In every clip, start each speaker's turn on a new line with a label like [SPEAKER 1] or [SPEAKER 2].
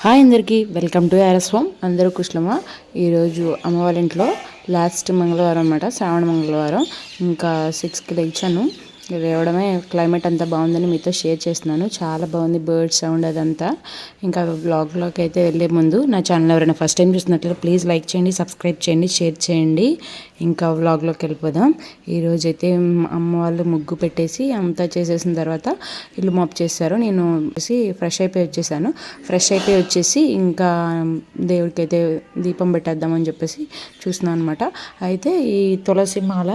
[SPEAKER 1] Hi అందరికీ welcome to RS home. అందరూ కుశలమా? ఈరోజు అమ్మ వాళ్ళ ఇంట్లో లాస్ట్ మంగళవారం అన్నమాట, శ్రావణ మంగళవారం. ఇంకా 6కి లేచాను. లేవడమే క్లైమేట్ అంతా బాగుందని మీతో షేర్ చేస్తున్నాను. చాలా బాగుంది బర్డ్ సౌండ్ అదంతా. ఇంకా వ్లాగ్లోకి అయితే వెళ్ళే ముందు నా ఛానల్ ఎవరైనా ఫస్ట్ టైం చూసినట్లయితే ప్లీజ్ లైక్ చేయండి, సబ్స్క్రైబ్ చేయండి, షేర్ చేయండి. ఇంకా వ్లాగ్లోకి వెళ్ళిపోదాం. ఈరోజు అయితే అమ్మ వాళ్ళు ముగ్గు పెట్టేసి అంతా చేసేసిన తర్వాత ఇల్లు మాప్ చేశారు. నేను ఫ్రెష్ అయిపోయి వచ్చేసాను. ఫ్రెష్ అయిపోయి వచ్చేసి ఇంకా దేవుడికి అయితే దీపం పెట్టేద్దామని చెప్పేసి చూస్తున్నాను అనమాట. అయితే ఈ తులసి మాల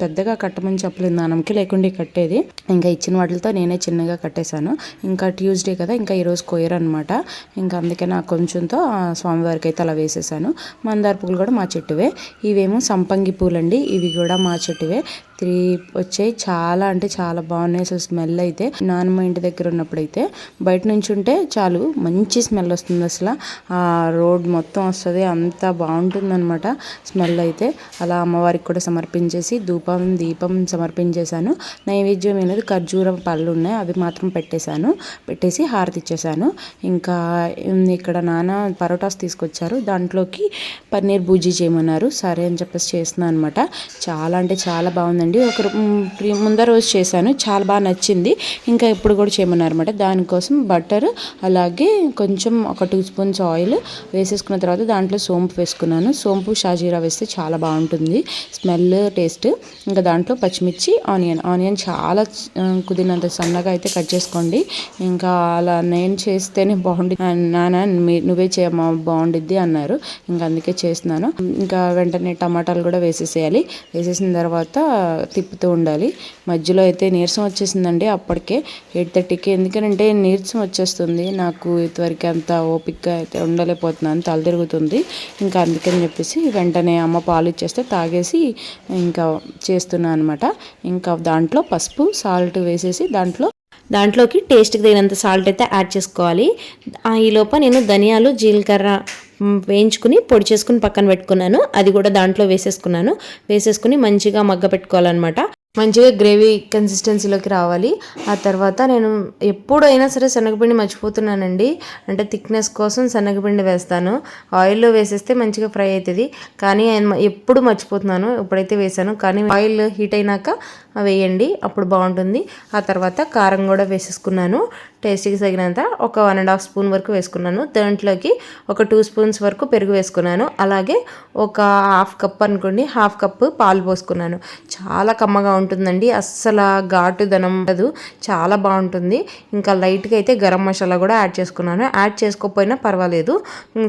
[SPEAKER 1] పెద్దగా కట్టమని చెప్పలేదు నాన్నకి, లేకుంటే కట్టేది. ఇంకా ఇచ్చిన వాటితో నేనే చిన్నగా కట్టేశాను. ఇంకా ట్యూస్డే కదా, ఇంకా ఈరోజు కొయ్యరు అనమాట. ఇంకా అందుకే నాకు కొంచెంతో స్వామివారికి అయితే అలా వేసేసాను. మందార పూలు కూడా మా చెట్టువే. ఇవేమో సంపంగి పూలండి, ఇవి కూడా మా చెట్టువే. 3 వచ్చాయి. చాలా అంటే చాలా బాగున్నాయి. అసలు స్మెల్ అయితే నాన్నమ్మ ఇంటి దగ్గర ఉన్నప్పుడైతే బయట నుంచి ఉంటే చాలు మంచి స్మెల్ వస్తుంది. అసలు ఆ రోడ్ మొత్తం వస్తుంది, అంత బాగుంటుందన్నమాట స్మెల్ అయితే. అలా అమ్మవారికి కూడా సమర్పించేసి దీపం సమర్పించేశాను. నైవేద్యం అనేది ఖర్జూరం పళ్ళు ఉన్నాయి, అవి మాత్రం పెట్టేసి హారతి ఇచ్చేసాను. ఇంకా ఇక్కడ నాన్న పరోటాస్ తీసుకొచ్చారు, దాంట్లోకి పన్నీర్ బూజీ చేయమన్నారు. సరే అని చెప్పేసి చేస్తున్నాను అనమాట. చాలా అంటే చాలా బాగుందండి. ముందర రోజు చేశాను, చాలా బాగా నచ్చింది. ఇంకా ఎప్పుడు కూడా చేయమన్నారు అనమాట. దానికోసం బటర్ అలాగే కొంచెం ఒక 2 స్పూన్స్ ఆయిల్ వేసేసుకున్న తర్వాత దాంట్లో సోంపు వేసుకున్నాను. సోంపు షాజీరా వేస్తే చాలా బాగుంటుంది స్మెల్, టేస్ట్. ఇంకా దాంట్లో పచ్చిమిర్చి, ఆనియన్ చాలా కుదిరినంత సన్నగా అయితే కట్ చేసుకోండి. ఇంకా అలా నేను చేస్తేనే బాగుంది, నాన్న నువ్వే చేయమ్మా బాగుండిద్ది అన్నారు. ఇంకా అందుకే చేస్తున్నాను. ఇంకా వెంటనే టమాటాలు కూడా వేసేసేయాలి. వేసేసిన తర్వాత తిప్పుతూ ఉండాలి. మధ్యలో అయితే నీరసం వచ్చేసిందండి అప్పటికే 8:30కి. ఎందుకంటే నీరసం వచ్చేస్తుంది నాకు, ఇదివరకు అంత ఓపికగా అయితే ఉండలేకపోతున్నాను, తల తిరుగుతుంది. ఇంకా అందుకని చెప్పేసి వెంటనే అమ్మ పాలు ఇచ్చేస్తే తాగేసి ఇంకా చేస్తున్నాను అనమాట. ఇంకా దాంట్లో పసుపు, సాల్ట్ వేసేసి దాంట్లోకి టేస్ట్కి తగినంత సాల్ట్ అయితే యాడ్ చేసుకోవాలి. ఈ లోపల నేను ధనియాలు, జీలకర్ర వేయించుకుని పొడి చేసుకుని పక్కన పెట్టుకున్నాను. అది కూడా దాంట్లో వేసేసుకుని మంచిగా మగ్గ పెట్టుకోవాలన్నమాట. మంచిగా గ్రేవీ కన్సిస్టెన్సీలోకి రావాలి. ఆ తర్వాత నేను ఎప్పుడైనా సరే శనగపిండి మర్చిపోతున్నానండి. అంటే థిక్నెస్ కోసం శనగపిండి వేస్తాను. ఆయిల్లో వేసేస్తే మంచిగా ఫ్రై అవుతుంది, కానీ ఎప్పుడు మర్చిపోతున్నాను. ఇప్పుడైతే వేసాను, కానీ ఆయిల్ హీట్ అయినాక వేయండి, అప్పుడు బాగుంటుంది. ఆ తర్వాత కారం కూడా వేసేసుకున్నాను. టేస్ట్కి తగినంత ఒక 1.5 స్పూన్ వరకు వేసుకున్నాను. దాంట్లోకి ఒక 2 స్పూన్స్ వరకు పెరుగు వేసుకున్నాను. అలాగే ఒక హాఫ్ కప్ పాలు పోసుకున్నాను. చాలా కమ్మగా ఉంటుందండి, అస్సలు ఘాటుదనం ఉండదు, చాలా బాగుంటుంది. ఇంకా లైట్గా అయితే గరం మసాలా కూడా యాడ్ చేసుకున్నాను. యాడ్ చేసుకోకపోయినా పర్వాలేదు,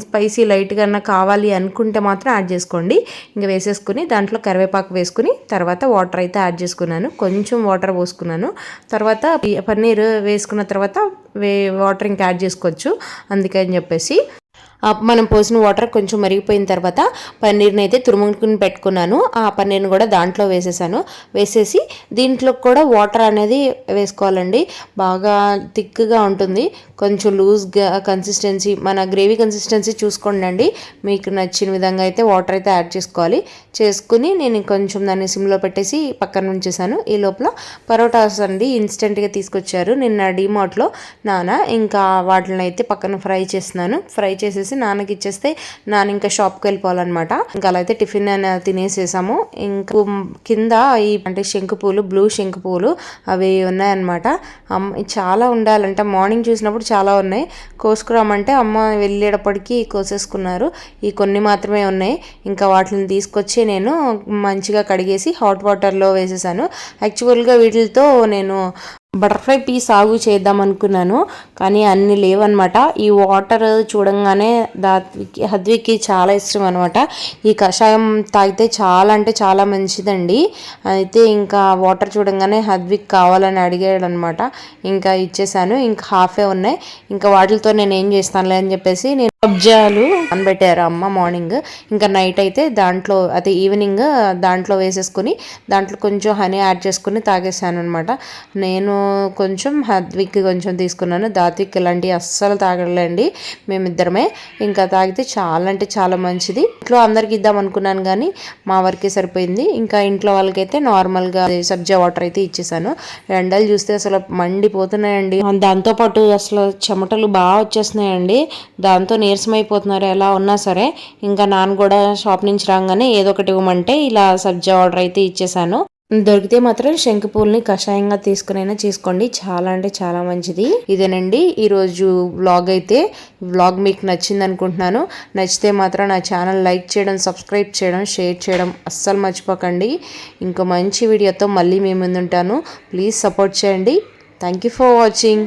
[SPEAKER 1] స్పైసీ లైట్గా కావాలి అనుకుంటే మాత్రం యాడ్ చేసుకోండి. ఇంకా వేసేసుకుని దాంట్లో కరివేపాకు వేసుకుని తర్వాత వాటర్ అయితే యాడ్ చేసుకున్నాను. కొంచెం వాటర్ పోసుకున్నాను. తర్వాత పన్నీర్ వేసుకున్న తర్వాత వాటర్ ఇంకా యాడ్ చేసుకోవచ్చు. అందుకని చెప్పేసి మనం పోసిన వాటర్ కొంచెం మరిగిపోయిన తర్వాత పన్నీర్ని అయితే తురుముకుని పెట్టుకున్నాను. ఆ పన్నీర్ని కూడా దాంట్లో వేసేసి దీంట్లో కూడా వాటర్ అనేది వేసుకోవాలండి. బాగా థిక్గా ఉంటుంది, కొంచెం లూజ్గా కన్సిస్టెన్సీ, మన గ్రేవీ కన్సిస్టెన్సీ చూసుకోండి. మీకు నచ్చిన విధంగా అయితే వాటర్ అయితే యాడ్ చేసుకుని నేను కొంచెం దాన్ని సిమ్లో పెట్టేసి పక్కన ఉంచేసాను. ఈ లోపల పరోటాస్ అండి ఇన్స్టెంట్గా తీసుకొచ్చారు నిన్న డీమార్ట్లో నాన్న. ఇంకా వాటిని అయితే పక్కన ఫ్రై చేసేసి నాన్నకి ఇచ్చేస్తే నాన్న ఇంకా షాప్కి వెళ్ళిపోవాలన్నమాట. ఇంకా అలా అయితే టిఫిన్ తినేసేసాము. ఇంకా కింద అంటే బ్లూ శంకు పూలు అవి ఉన్నాయన్నమాట. చాలా ఉండాలంట, మార్నింగ్ చూసినప్పుడు చాలా ఉన్నాయి. కోసుకురామంటే అమ్మ వెళ్ళేటప్పటికి కోసేసుకున్నారు. ఈ కొన్ని మాత్రమే ఉన్నాయి. ఇంకా వాటిని తీసుకొచ్చి నేను మంచిగా కడిగేసి హాట్ వాటర్లో వేసేసాను. యాక్చువల్గా వీటితో నేను బటర్ఫ్లై పీ సాగు చేద్దాం అనుకున్నాను, కానీ అన్ని లేవన్నమాట. ఈ వాటర్ చూడంగానే హద్వికి చాలా ఇష్టం అనమాట. ఈ కషాయం తాగితే చాలా అంటే చాలా మంచిదండి. అయితే ఇంకా వాటర్ చూడంగానే హద్విక్ కావాలని అడిగాడు అనమాట. ఇంకా ఇచ్చేసాను. ఇంకా హాఫే ఉన్నాయి. ఇంకా వాటితో నేను ఏం చేస్తానులే అని చెప్పేసి నేను సబ్జాలు నానబెట్టారు అమ్మ మార్నింగ్. ఇంకా నైట్ అయితే దాంట్లో అదే ఈవినింగ్ దాంట్లో వేసేసుకుని దాంట్లో కొంచెం హనీ యాడ్ చేసుకుని తాగేసాను అనమాట. నేను కొంచెం హద్విక్ కొంచెం తీసుకున్నాను, దాత్విక్ ఇలాంటివి అస్సలు తాగలేండి. మేమిద్దరమే. ఇంకా తాగితే చాలా అంటే చాలా మంచిది. ఇంట్లో అందరికి ఇద్దాం అనుకున్నాను కానీ మా వరకే సరిపోయింది. ఇంకా ఇంట్లో వాళ్ళకైతే నార్మల్గా సబ్జా వాటర్ అయితే ఇచ్చేసాను. ఎండలు చూస్తే అసలు మండిపోతున్నాయండి. దాంతోపాటు అసలు చెమటలు బాగా వచ్చేస్తున్నాయండి. దాంతో నీరసమైపోతున్నారు ఎలా ఉన్నా సరే. ఇంకా నాన్న కూడా షాప్ నుంచి రాగానే ఏదో ఒకటి ఇవ్వమంటే ఇలా సబ్జా ఆర్డర్ అయితే ఇచ్చేసాను. దొరికితే మాత్రం శంకుపూలని కషాయంగా తీసుకునైనా చేసుకోండి, చాలా అంటే చాలా మంచిది. ఇదేనండి ఈరోజు వ్లాగ్ అయితే. వ్లాగ్ మీకు నచ్చింది అనుకుంటున్నాను. నచ్చితే మాత్రం నా ఛానల్ లైక్ చేయడం, సబ్స్క్రైబ్ చేయడం, షేర్ చేయడం అస్సలు మర్చిపోకండి. ఇంకో మంచి వీడియోతో మళ్ళీ మీ ముందుంటాను. ప్లీజ్ సపోర్ట్ చేయండి. Thank you for watching.